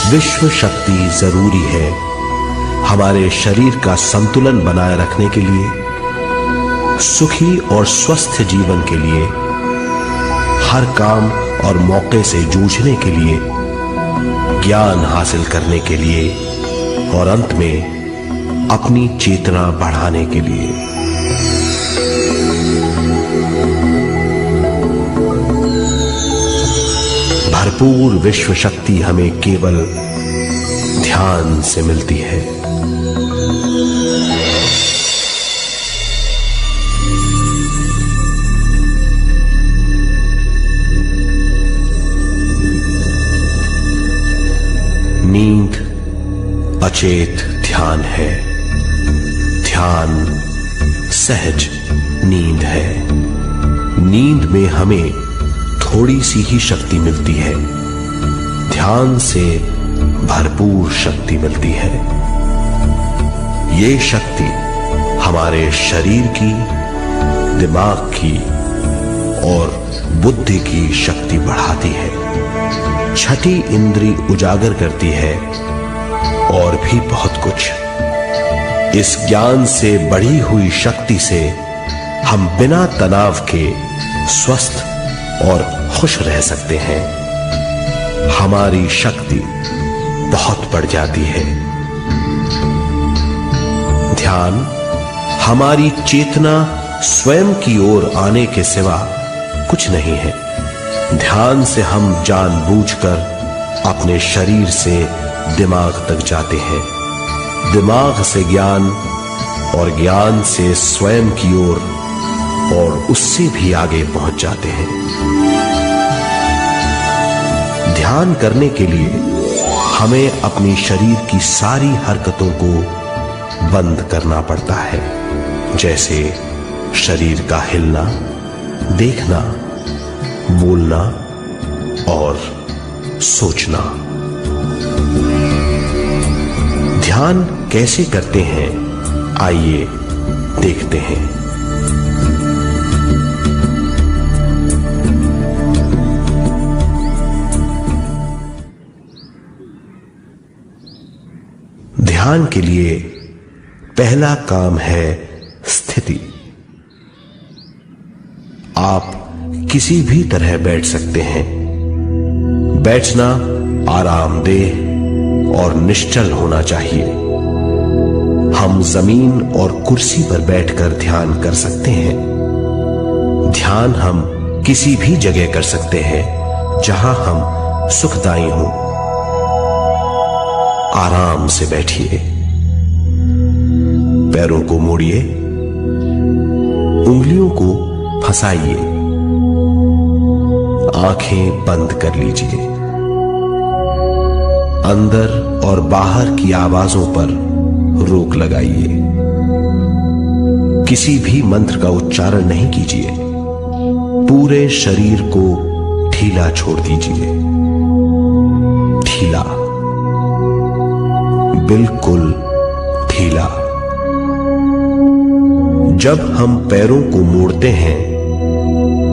विश्व शक्ति जरूरी है हमारे शरीर का संतुलन बनाए रखने के लिए, सुखी और स्वस्थ जीवन के लिए, हर काम और मौके से जूझने के लिए, ज्ञान हासिल करने के लिए और अंत में अपनी चेतना बढ़ाने के लिए। भरपूर विश्व शक्ति हमें केवल ध्यान से मिलती है। नींद अचेत ध्यान है, ध्यान सहज नींद है। नींद में हमें थोड़ी सी ही शक्ति मिलती है, ध्यान से भरपूर शक्ति मिलती है। ये शक्ति हमारे शरीर की, दिमाग की और बुद्धि की शक्ति बढ़ाती है, छठी इंद्री उजागर करती है और भी बहुत कुछ। इस ज्ञान से बढ़ी हुई शक्ति से हम बिना तनाव के स्वस्थ और खुश रह सकते हैं। हमारी शक्ति बहुत बढ़ जाती है। ध्यान हमारी चेतना स्वयं की ओर आने के सिवा कुछ नहीं है। ध्यान से हम जानबूझकर अपने शरीर से दिमाग तक जाते हैं, दिमाग से ज्ञान और ज्ञान से स्वयं की ओर और उससे भी आगे पहुंच जाते हैं। ध्यान करने के लिए हमें अपनी शरीर की सारी हरकतों को बंद करना पड़ता है, जैसे शरीर का हिलना, देखना, बोलना और सोचना। ध्यान कैसे करते हैं, आइए देखते हैं। ध्यान के लिए पहला काम है स्थिति। आप किसी भी तरह बैठ सकते हैं। बैठना आरामदेह और निश्चल होना चाहिए। हम जमीन और कुर्सी पर बैठकर ध्यान कर सकते हैं। ध्यान हम किसी भी जगह कर सकते हैं जहां हम सुखदायी हों। आराम से बैठिए, पैरों को मोड़िए, उंगलियों को फंसाइए, आंखें बंद कर लीजिए। अंदर और बाहर की आवाजों पर रोक लगाइए। किसी भी मंत्र का उच्चारण नहीं कीजिए। पूरे शरीर को ढीला छोड़ दीजिए, ढीला, बिल्कुल ढीला। जब हम पैरों को मोड़ते हैं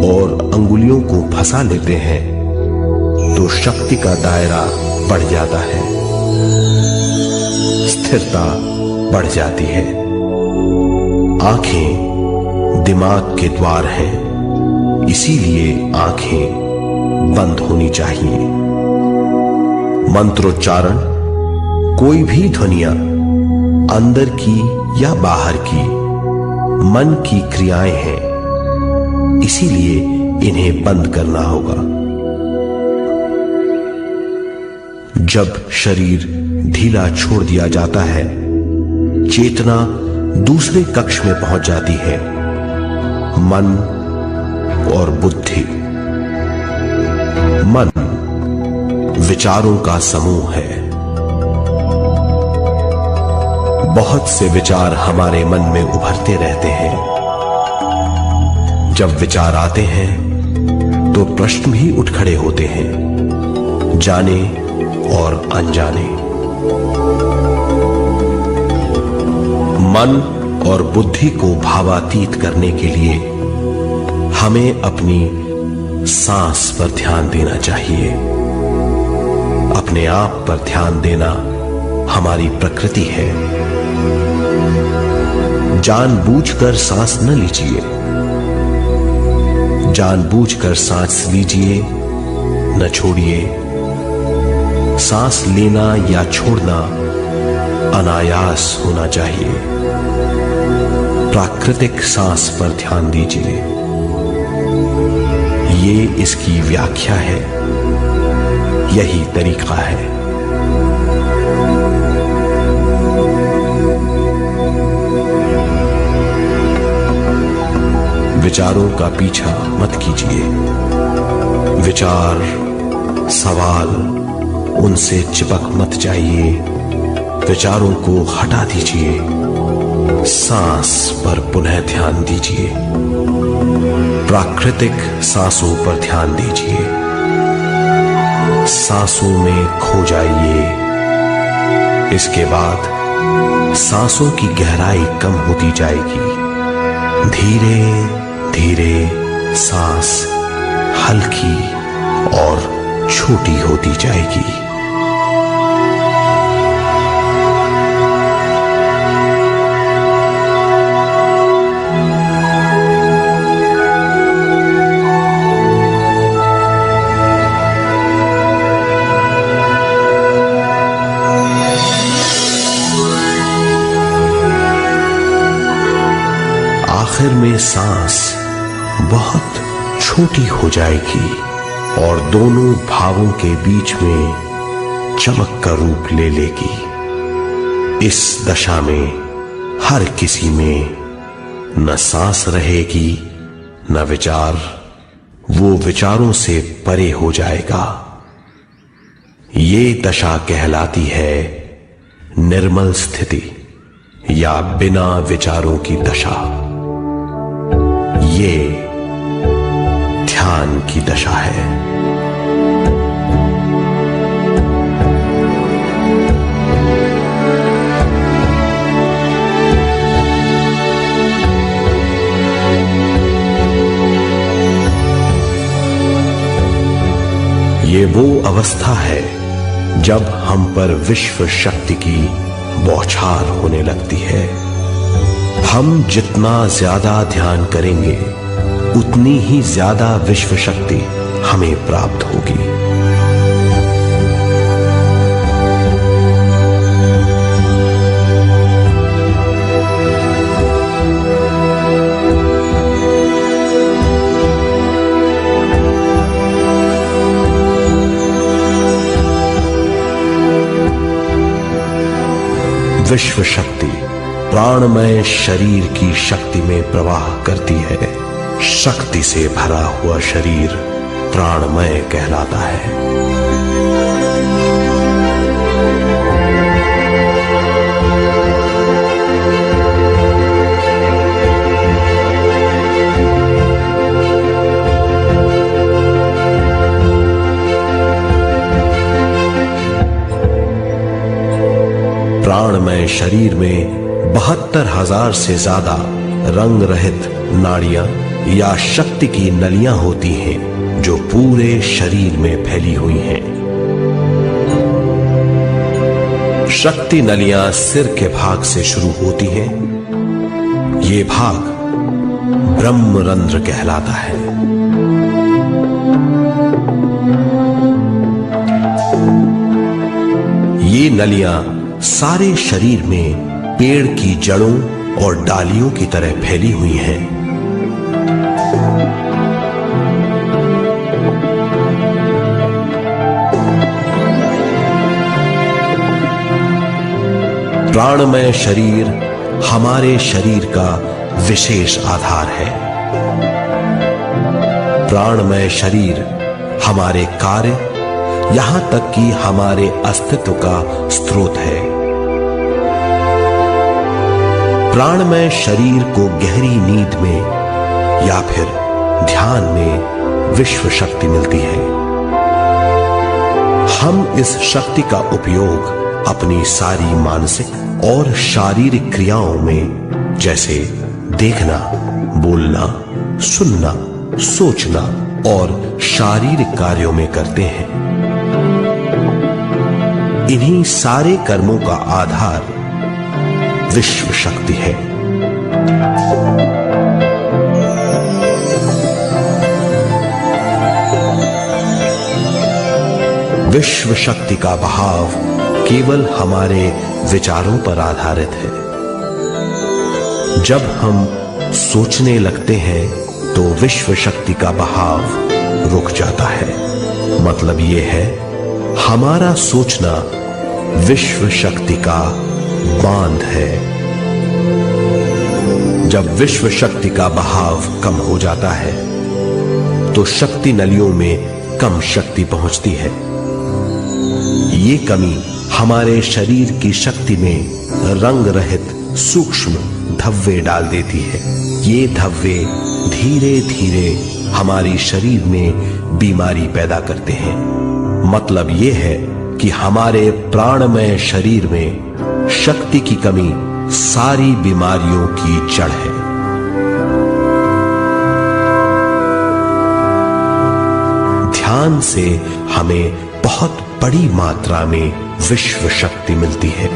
और अंगुलियों को फंसा लेते हैं तो शक्ति का दायरा बढ़ जाता है, स्थिरता बढ़ जाती है। आंखें दिमाग के द्वार हैं, इसीलिए आंखें बंद होनी चाहिए। मंत्रोच्चारण, कोई भी ध्वनियां अंदर की या बाहर की मन की क्रियाएं हैं, इसीलिए इन्हें बंद करना होगा। जब शरीर ढीला छोड़ दिया जाता है, चेतना दूसरे कक्ष में पहुंच जाती है। मन और बुद्धि। मन विचारों का समूह है। बहुत से विचार हमारे मन में उभरते रहते हैं। जब विचार आते हैं तो प्रश्न भी उठ खड़े होते हैं, जाने और अनजाने। मन और बुद्धि को भावातीत करने के लिए हमें अपनी सांस पर ध्यान देना चाहिए। अपने आप पर ध्यान देना हमारी प्रकृति है। जानबूझकर सांस न लीजिए, जानबूझकर सांस लीजिए न छोड़िए। सांस लेना या छोड़ना अनायास होना चाहिए। प्राकृतिक सांस पर ध्यान दीजिए, ये इसकी व्याख्या है, यही तरीका है। विचारों का पीछा मत कीजिए। विचार, सवाल, उनसे चिपक मत जाइए। विचारों को हटा दीजिए। सांस पर पुनः ध्यान दीजिए। प्राकृतिक सांसों पर ध्यान दीजिए। सांसों में खो जाइए। इसके बाद सांसों की गहराई कम होती जाएगी। धीरे धीरे सांस हल्की और छोटी होती जाएगी। आखिर में सांस बहुत छोटी हो जाएगी और दोनों भावों के बीच में चमक का रूप ले लेगी। इस दशा में हर किसी में न सांस रहेगी न विचार, वो विचारों से परे हो जाएगा। ये दशा कहलाती है निर्मल स्थिति या बिना विचारों की दशा। ये ध्यान की दशा है। ये वो अवस्था है जब हम पर विश्व शक्ति की बौछार होने लगती है। हम जितना ज्यादा ध्यान करेंगे उतनी ही ज्यादा विश्व शक्ति हमें प्राप्त होगी। विश्व शक्ति प्राणमय शरीर की शक्ति में प्रवाह करती है। शक्ति से भरा हुआ शरीर प्राणमय कहलाता है। प्राणमय शरीर में 72,000 से ज्यादा रंग रहित नाड़ियां या शक्ति की नलियां होती हैं जो पूरे शरीर में फैली हुई हैं। शक्ति नलियां सिर के भाग से शुरू होती हैं। ये भाग ब्रह्मरंध्र कहलाता है। ये नलियां सारे शरीर में पेड़ की जड़ों और डालियों की तरह फैली हुई हैं। प्राणमय शरीर हमारे शरीर का विशेष आधार है। प्राणमय शरीर हमारे कार्य, यहां तक कि हमारे अस्तित्व का स्रोत है। प्राणमय शरीर को गहरी नींद में या फिर ध्यान में विश्व शक्ति मिलती है। हम इस शक्ति का उपयोग अपनी सारी मानसिक और शारीरिक क्रियाओं में, जैसे देखना, बोलना, सुनना, सोचना और शारीरिक कार्यों में करते हैं। इन्हीं सारे कर्मों का आधार विश्व शक्ति है। विश्व शक्ति का बहाव केवल हमारे विचारों पर आधारित है। जब हम सोचने लगते हैं तो विश्व शक्ति का बहाव रुक जाता है। मतलब यह है, हमारा सोचना विश्व शक्ति का बांध है। जब विश्व शक्ति का बहाव कम हो जाता है तो शक्ति नलियों में कम शक्ति पहुंचती है। ये कमी हमारे शरीर की शक्ति में रंग रहित सूक्ष्म धब्बे डाल देती है। ये धब्बे धीरे धीरे हमारी शरीर में बीमारी पैदा करते हैं। मतलब ये है कि हमारे प्राणमय शरीर में शक्ति की कमी सारी बीमारियों की जड़ है। ध्यान से हमें बहुत बड़ी मात्रा में विश्व शक्ति मिलती है।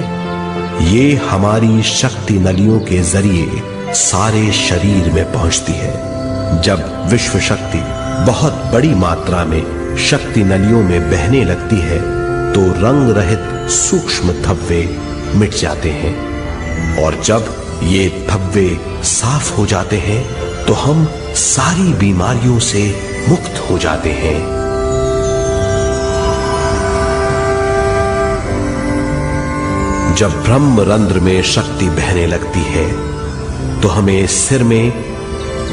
ये हमारी शक्ति नलियों के जरिए सारे शरीर में पहुंचती है। जब विश्व शक्ति बहुत बड़ी मात्रा में शक्ति नलियों में बहने लगती है तो रंग रहित सूक्ष्म धब्बे मिट जाते हैं, और जब ये धब्बे साफ हो जाते हैं तो हम सारी बीमारियों से मुक्त हो जाते हैं। जब ब्रह्म रंध्र में शक्ति बहने लगती है तो हमें सिर में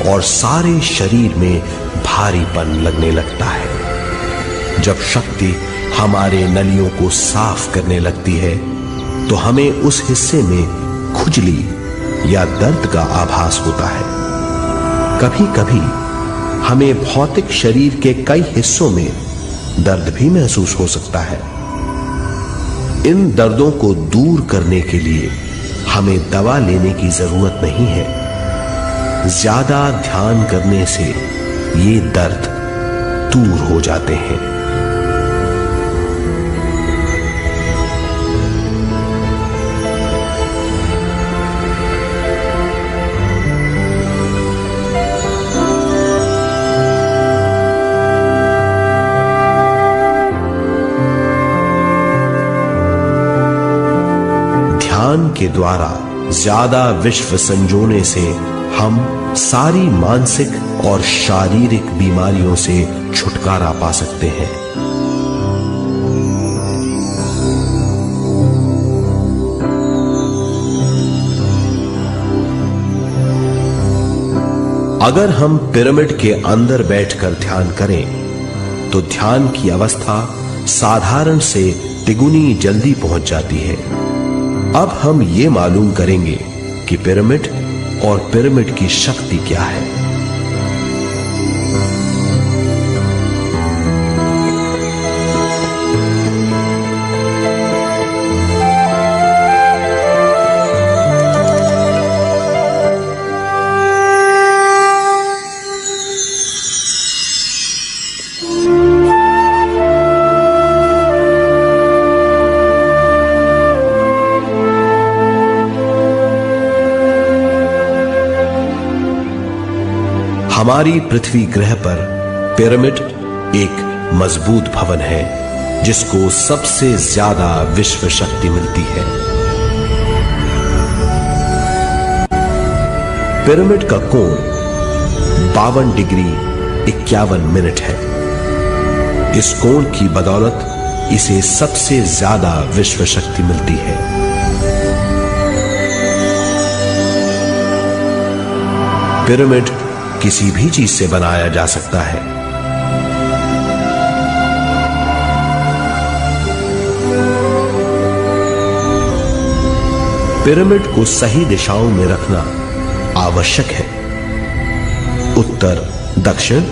और सारे शरीर में भारीपन लगने लगता है। जब शक्ति हमारे नलियों को साफ करने लगती है तो हमें उस हिस्से में खुजली या दर्द का आभास होता है। कभी कभी हमें भौतिक शरीर के कई हिस्सों में दर्द भी महसूस हो सकता है। इन दर्दों को दूर करने के लिए हमें दवा लेने की जरूरत नहीं है। ज्यादा ध्यान करने से ये दर्द दूर हो जाते हैं। ध्यान के द्वारा ज्यादा विश्व संजोने से हम सारी मानसिक और शारीरिक बीमारियों से छुटकारा पा सकते हैं। अगर हम पिरामिड के अंदर बैठकर ध्यान करें तो ध्यान की अवस्था साधारण से तिगुनी जल्दी पहुंच जाती है। अब हम ये मालूम करेंगे कि पिरामिड और पिरामिड की शक्ति क्या है। हमारी पृथ्वी ग्रह पर पिरामिड एक मजबूत भवन है जिसको सबसे ज्यादा विश्व शक्ति मिलती है। पिरामिड का कोण 52 डिग्री 51 मिनट है। इस कोण की बदौलत इसे सबसे ज्यादा विश्व शक्ति मिलती है। पिरामिड किसी भी चीज से बनाया जा सकता है। पिरामिड को सही दिशाओं में रखना आवश्यक है। उत्तर, दक्षिण,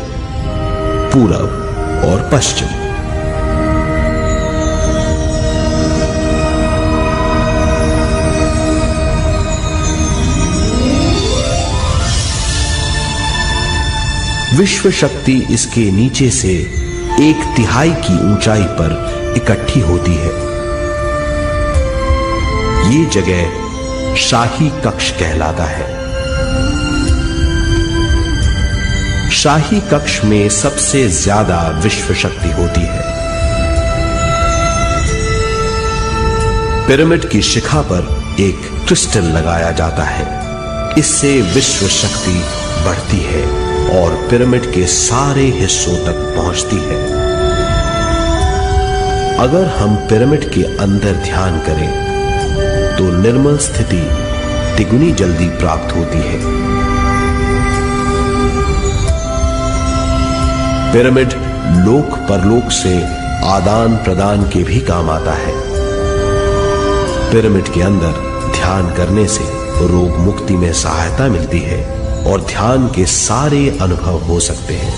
पूरब और पश्चिम। विश्व शक्ति इसके नीचे से 1/3 की ऊंचाई पर इकट्ठी होती है। ये जगह शाही कक्ष कहलाता है। शाही कक्ष में सबसे ज्यादा विश्व शक्ति होती है। पिरामिड की शिखा पर एक क्रिस्टल लगाया जाता है। इससे विश्व शक्ति बढ़ती है और पिरामिड के सारे हिस्सों तक पहुंचती है। अगर हम पिरामिड के अंदर ध्यान करें तो निर्मल स्थिति तिगुनी जल्दी प्राप्त होती है। पिरामिड लोक परलोक से आदान प्रदान के भी काम आता है। पिरामिड के अंदर ध्यान करने से रोग मुक्ति में सहायता मिलती है और ध्यान के सारे अनुभव हो सकते हैं।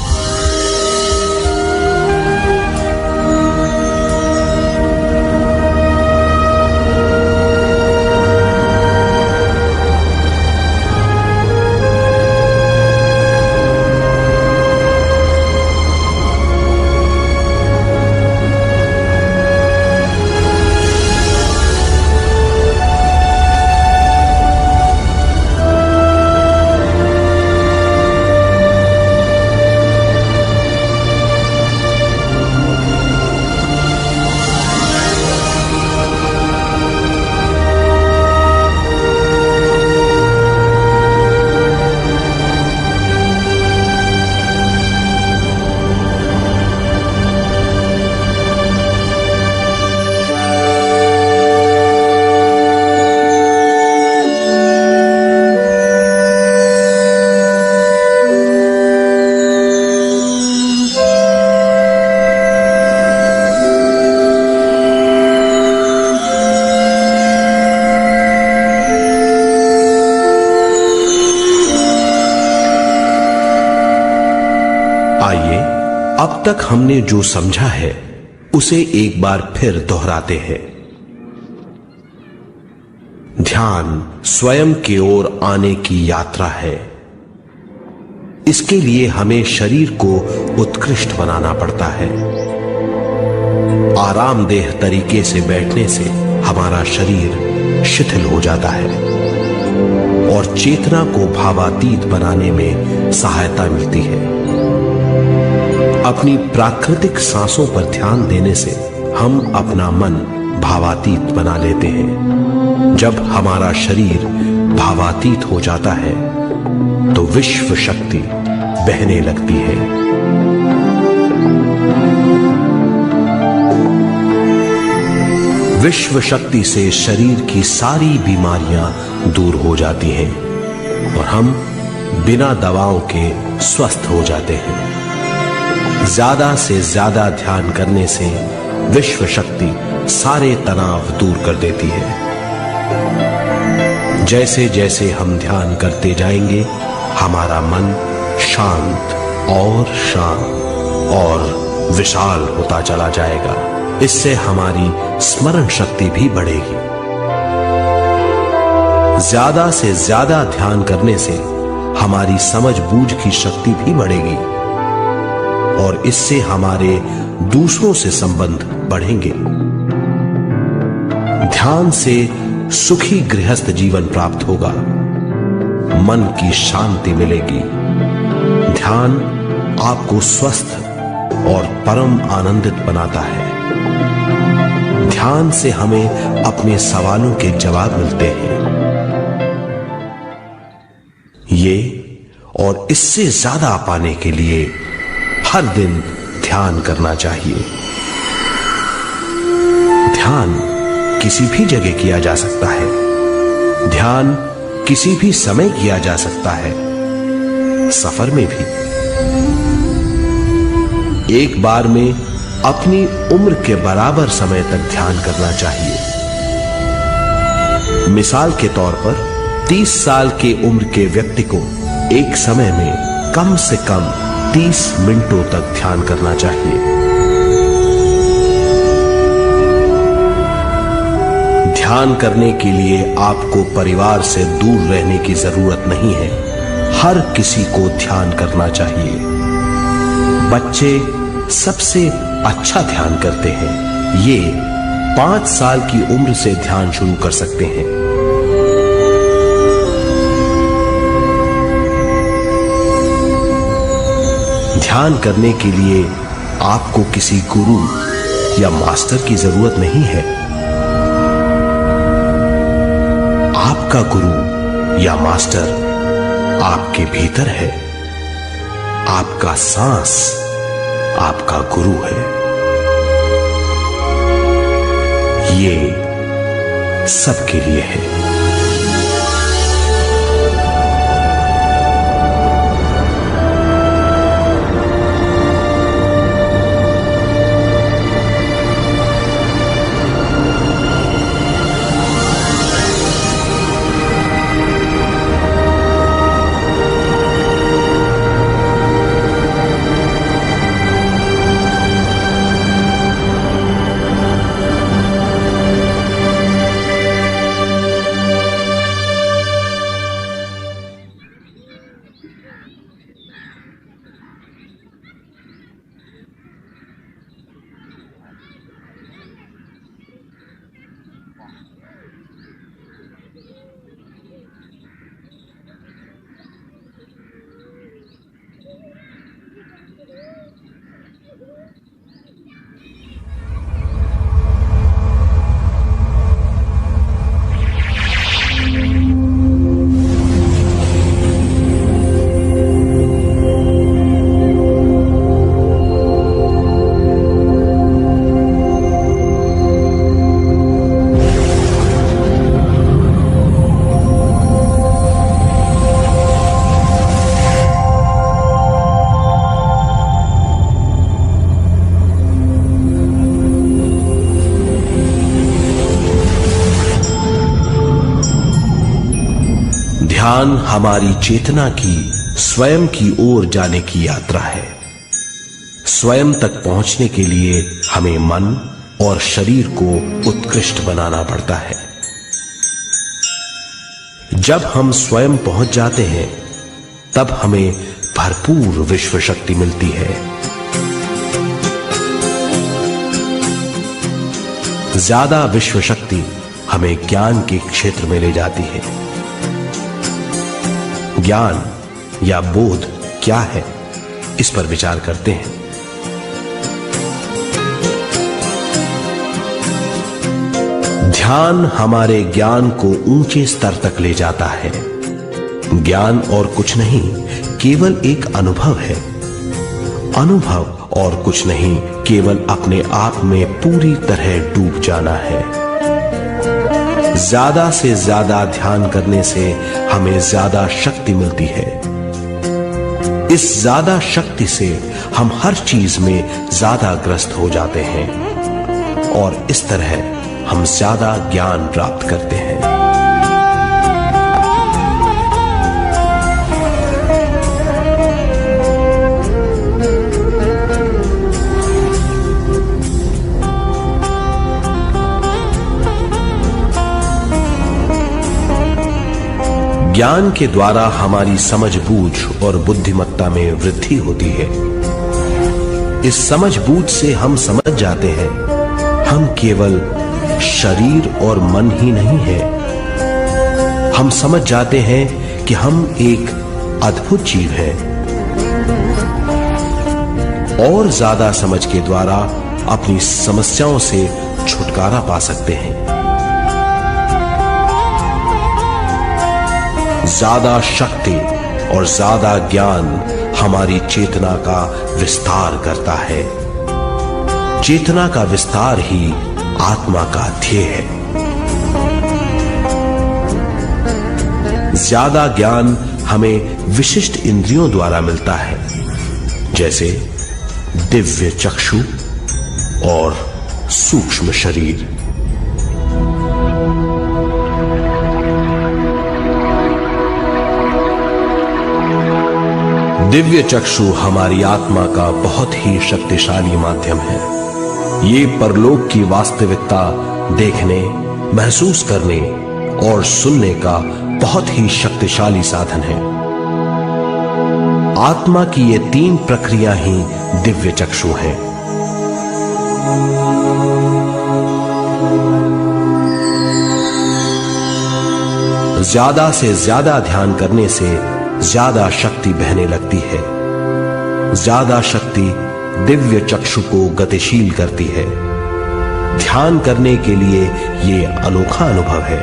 आइए अब तक हमने जो समझा है उसे एक बार फिर दोहराते हैं। ध्यान स्वयं की ओर आने की यात्रा है। इसके लिए हमें शरीर को उत्कृष्ट बनाना पड़ता है। आरामदेह तरीके से बैठने से हमारा शरीर शिथिल हो जाता है और चेतना को भावातीत बनाने में सहायता मिलती है। अपनी प्राकृतिक सांसों पर ध्यान देने से हम अपना मन भावातीत बना लेते हैं। जब हमारा शरीर भावातीत हो जाता है तो विश्व शक्ति बहने लगती है। विश्व शक्ति से शरीर की सारी बीमारियां दूर हो जाती हैं और हम बिना दवाओं के स्वस्थ हो जाते हैं। ज्यादा से ज्यादा ध्यान करने से विश्व शक्ति सारे तनाव दूर कर देती है। जैसे जैसे हम ध्यान करते जाएंगे हमारा मन शांत और विशाल होता चला जाएगा। इससे हमारी स्मरण शक्ति भी बढ़ेगी। ज्यादा से ज्यादा ध्यान करने से हमारी समझ बूझ की शक्ति भी बढ़ेगी और इससे हमारे दूसरों से संबंध बढ़ेंगे। ध्यान से सुखी गृहस्थ जीवन प्राप्त होगा, मन की शांति मिलेगी। ध्यान आपको स्वस्थ और परम आनंदित बनाता है। ध्यान से हमें अपने सवालों के जवाब मिलते हैं। ये और इससे ज्यादा पाने के लिए हर दिन ध्यान करना चाहिए। ध्यान किसी भी जगह किया जा सकता है। ध्यान किसी भी समय किया जा सकता है, सफर में भी। एक बार में अपनी उम्र के बराबर समय तक ध्यान करना चाहिए। मिसाल के तौर पर 30 साल की उम्र के व्यक्ति को एक समय में कम से कम 30 मिनटों तक ध्यान करना चाहिए। ध्यान करने के लिए आपको परिवार से दूर रहने की जरूरत नहीं है। हर किसी को ध्यान करना चाहिए। बच्चे सबसे अच्छा ध्यान करते हैं। ये 5 साल की उम्र से ध्यान शुरू कर सकते हैं। ध्यान करने के लिए आपको किसी गुरु या मास्टर की जरूरत नहीं है। आपका गुरु या मास्टर आपके भीतर है। आपका सांस आपका गुरु है। ये सबके लिए है। ध्यान हमारी चेतना की स्वयं की ओर जाने की यात्रा है। स्वयं तक पहुंचने के लिए हमें मन और शरीर को उत्कृष्ट बनाना पड़ता है। जब हम स्वयं पहुंच जाते हैं तब हमें भरपूर विश्व शक्ति मिलती है। ज्यादा विश्व शक्ति हमें ज्ञान के क्षेत्र में ले जाती है। ज्ञान या बोध क्या है, इस पर विचार करते हैं। ध्यान हमारे ज्ञान को ऊंचे स्तर तक ले जाता है। ज्ञान और कुछ नहीं, केवल एक अनुभव है। अनुभव और कुछ नहीं, केवल अपने आप में पूरी तरह डूब जाना है। ज्यादा से ज्यादा ध्यान करने से हमें ज्यादा शक्ति मिलती है। इस ज्यादा शक्ति से हम हर चीज में ज्यादा ग्रस्त हो जाते हैं और इस तरह हम ज्यादा ज्ञान प्राप्त करते हैं। ज्ञान के द्वारा हमारी समझबूझ और बुद्धिमत्ता में वृद्धि होती है। इस समझबूझ से हम समझ जाते हैं हम केवल शरीर और मन ही नहीं है। हम समझ जाते हैं कि हम एक अद्भुत जीव हैं। और ज्यादा समझ के द्वारा अपनी समस्याओं से छुटकारा पा सकते हैं। ज्यादा शक्ति और ज्यादा ज्ञान हमारी चेतना का विस्तार करता है। चेतना का विस्तार ही आत्मा का ध्येय है। ज्यादा ज्ञान हमें विशिष्ट इंद्रियों द्वारा मिलता है, जैसे दिव्य चक्षु और सूक्ष्म शरीर। दिव्य चक्षु हमारी आत्मा का बहुत ही शक्तिशाली माध्यम है। ये परलोक की वास्तविकता देखने, महसूस करने और सुनने का बहुत ही शक्तिशाली साधन है। आत्मा की ये 3 प्रक्रिया ही दिव्य चक्षु है। ज्यादा से ज्यादा ध्यान करने से ज्यादा शक्ति बहने लगती है। ज्यादा शक्ति दिव्य चक्षु को गतिशील करती है। ध्यान करने के लिए यह अनोखा अनुभव है।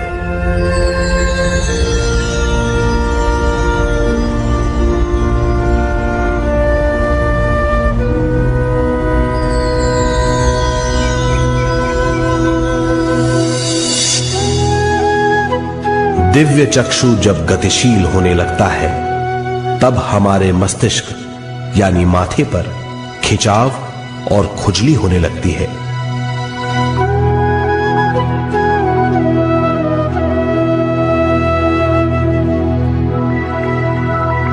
दिव्य चक्षु जब गतिशील होने लगता है तब हमारे मस्तिष्क यानी माथे पर खिंचाव और खुजली होने लगती है।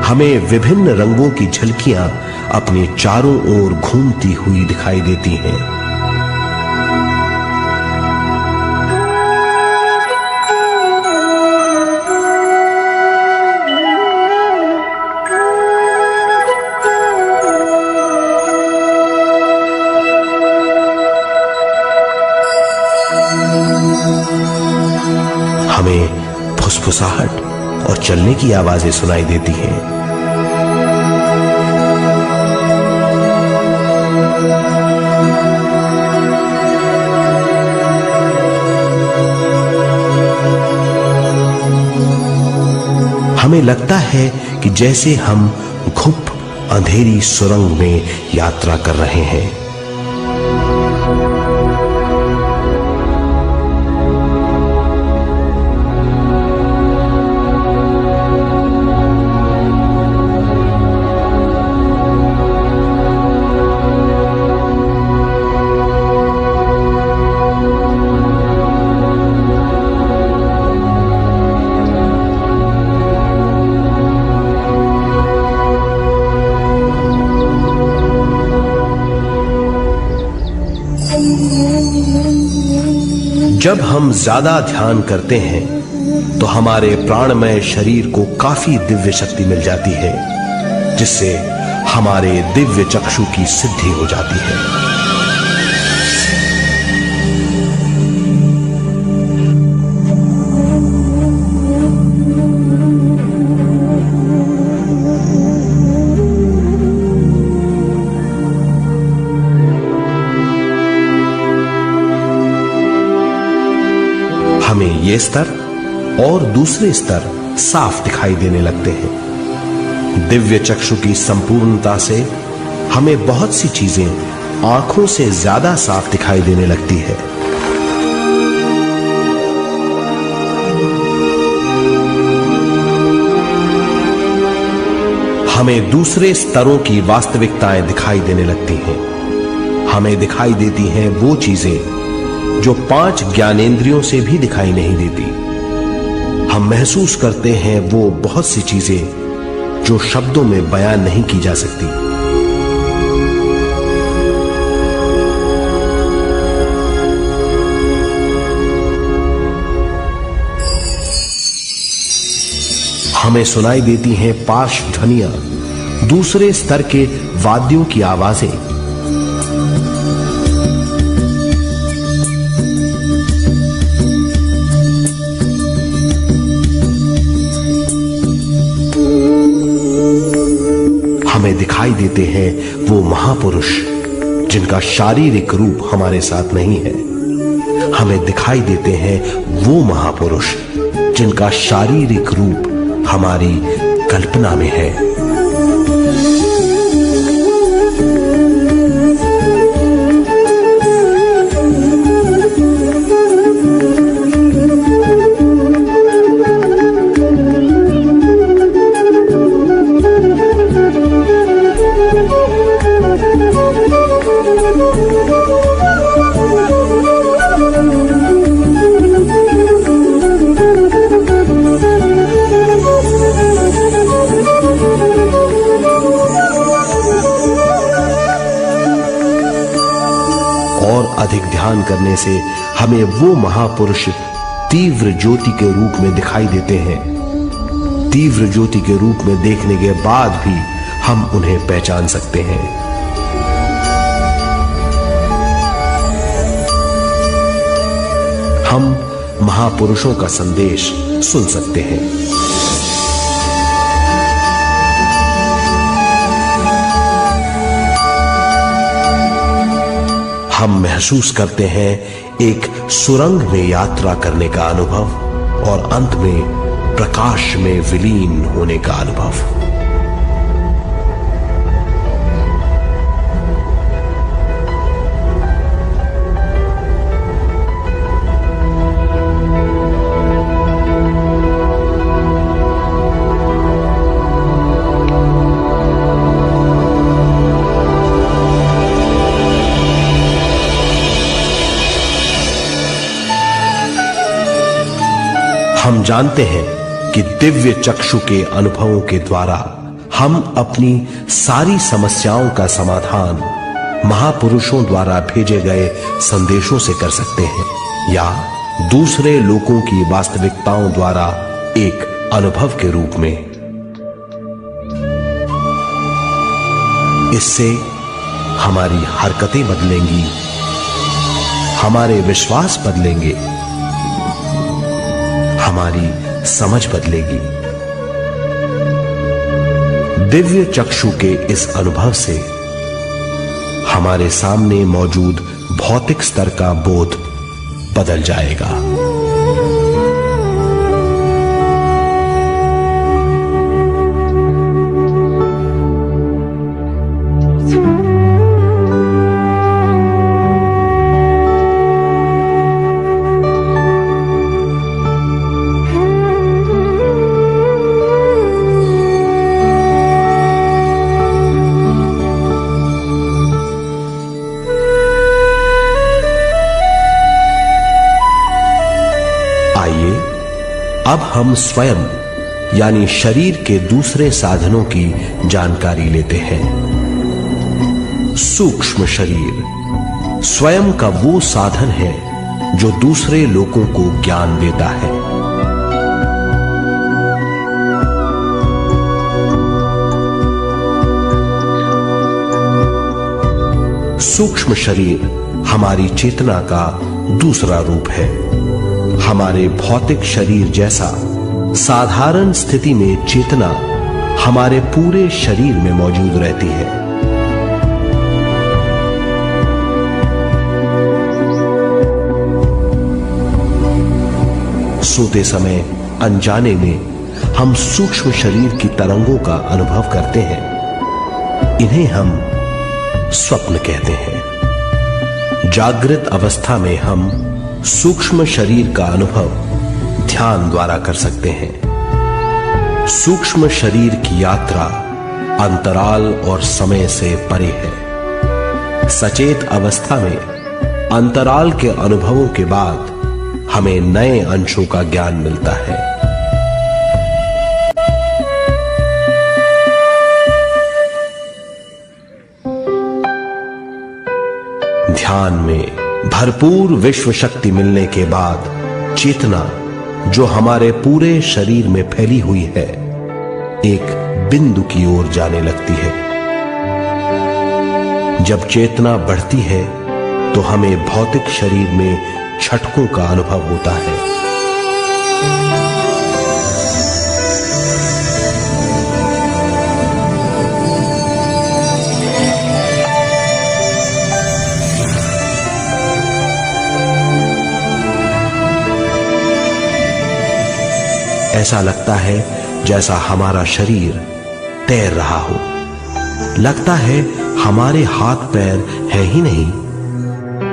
हमें विभिन्न रंगों की झलकियां अपने चारों ओर घूमती हुई दिखाई देती हैं। हमें फुसफुसाहट और चलने की आवाजें सुनाई देती हैं। हमें लगता है कि जैसे हम घुप अंधेरी सुरंग में यात्रा कर रहे हैं। जब हम ज्यादा ध्यान करते हैं तो हमारे प्राणमय शरीर को काफी दिव्य शक्ति मिल जाती है, जिससे हमारे दिव्य चक्षु की सिद्धि हो जाती है। हमें ये स्तर और दूसरे स्तर साफ दिखाई देने लगते हैं। दिव्य चक्षु की संपूर्णता से हमें बहुत सी चीजें आंखों से ज्यादा साफ दिखाई देने लगती है। हमें दूसरे स्तरों की वास्तविकताएं दिखाई देने लगती हैं। हमें दिखाई देती हैं वो चीजें जो 5 ज्ञानेंद्रियों से भी दिखाई नहीं देती। हम महसूस करते हैं वो बहुत सी चीजें जो शब्दों में बयान नहीं की जा सकती। हमें सुनाई देती हैं पार्श्व ध्वनियां, दूसरे स्तर के वाद्यों की आवाजें। हमें दिखाई देते हैं वो महापुरुष जिनका शारीरिक रूप हमारे साथ नहीं है। हमें दिखाई देते हैं वो महापुरुष जिनका शारीरिक रूप हमारी कल्पना में है। और अधिक ध्यान करने से हमें वो महापुरुष तीव्र ज्योति के रूप में दिखाई देते हैं। तीव्र ज्योति के रूप में देखने के बाद भी हम उन्हें पहचान सकते हैं। हम महापुरुषों का संदेश सुन सकते हैं। हम महसूस करते हैं एक सुरंग में यात्रा करने का अनुभव और अंत में प्रकाश में विलीन होने का अनुभव। हम जानते हैं कि दिव्य चक्षु के अनुभवों के द्वारा हम अपनी सारी समस्याओं का समाधान महापुरुषों द्वारा भेजे गए संदेशों से कर सकते हैं या दूसरे लोगों की वास्तविकताओं द्वारा एक अनुभव के रूप में। इससे हमारी हरकतें बदलेंगी, हमारे विश्वास बदलेंगे, हमारी समझ बदलेगी। दिव्य चक्षु के इस अनुभव से हमारे सामने मौजूद भौतिक स्तर का बोध बदल जाएगा। अब हम स्वयं यानी शरीर के दूसरे साधनों की जानकारी लेते हैं। सूक्ष्म शरीर स्वयं का वो साधन है जो दूसरे लोगों को ज्ञान देता है। सूक्ष्म शरीर हमारी चेतना का दूसरा रूप है। हमारे भौतिक शरीर जैसा साधारण स्थिति में चेतना हमारे पूरे शरीर में मौजूद रहती है। सोते समय अनजाने में हम सूक्ष्म शरीर की तरंगों का अनुभव करते हैं। इन्हें हम स्वप्न कहते हैं। जागृत अवस्था में हम सूक्ष्म शरीर का अनुभव ध्यान द्वारा कर सकते हैं। सूक्ष्म शरीर की यात्रा अंतराल और समय से परे है। सचेत अवस्था में अंतराल के अनुभवों के बाद हमें नए अंशों का ज्ञान मिलता है। ध्यान में भरपूर विश्व शक्ति मिलने के बाद चेतना जो हमारे पूरे शरीर में फैली हुई है एक बिंदु की ओर जाने लगती है। जब चेतना बढ़ती है तो हमें भौतिक शरीर में झटकों का अनुभव होता है। ऐसा लगता है जैसा हमारा शरीर तैर रहा हो। लगता है हमारे हाथ पैर है ही नहीं।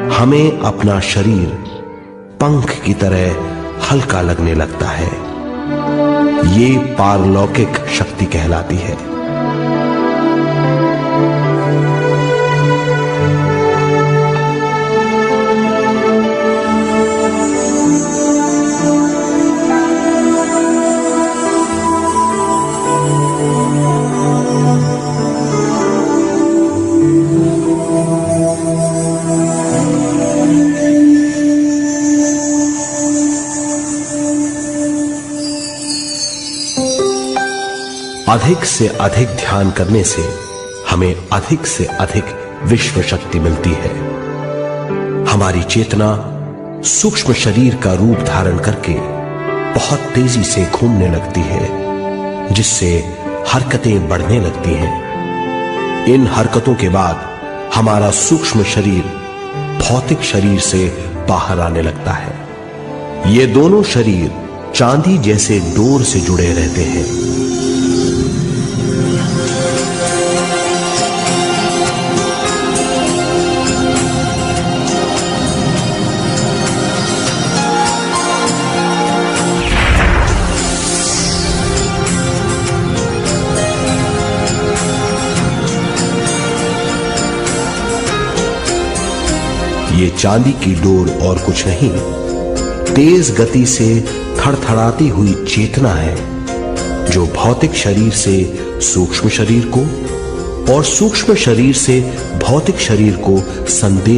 हमें अपना शरीर पंख की तरह हल्का लगने लगता है। ये पारलौकिक शक्ति कहलाती है। अधिक से अधिक ध्यान करने से हमें अधिक से अधिक विश्व शक्ति मिलती है। हमारी चेतना सूक्ष्म शरीर का रूप धारण करके बहुत तेजी से घूमने लगती है, जिससे हरकतें बढ़ने लगती हैं। इन हरकतों के बाद हमारा सूक्ष्म शरीर भौतिक शरीर से बाहर आने लगता है। ये दोनों शरीर चांदी जैसे डोर से जुड़े रहते हैं। ये चांदी की डोर और कुछ नहीं, तेज गति से थड़थड़ाती हुई चेतना है, जो भौतिक शरीर से सूक्ष्म शरीर को और सूक्ष्म शरीर से भौतिक शरीर को संदेश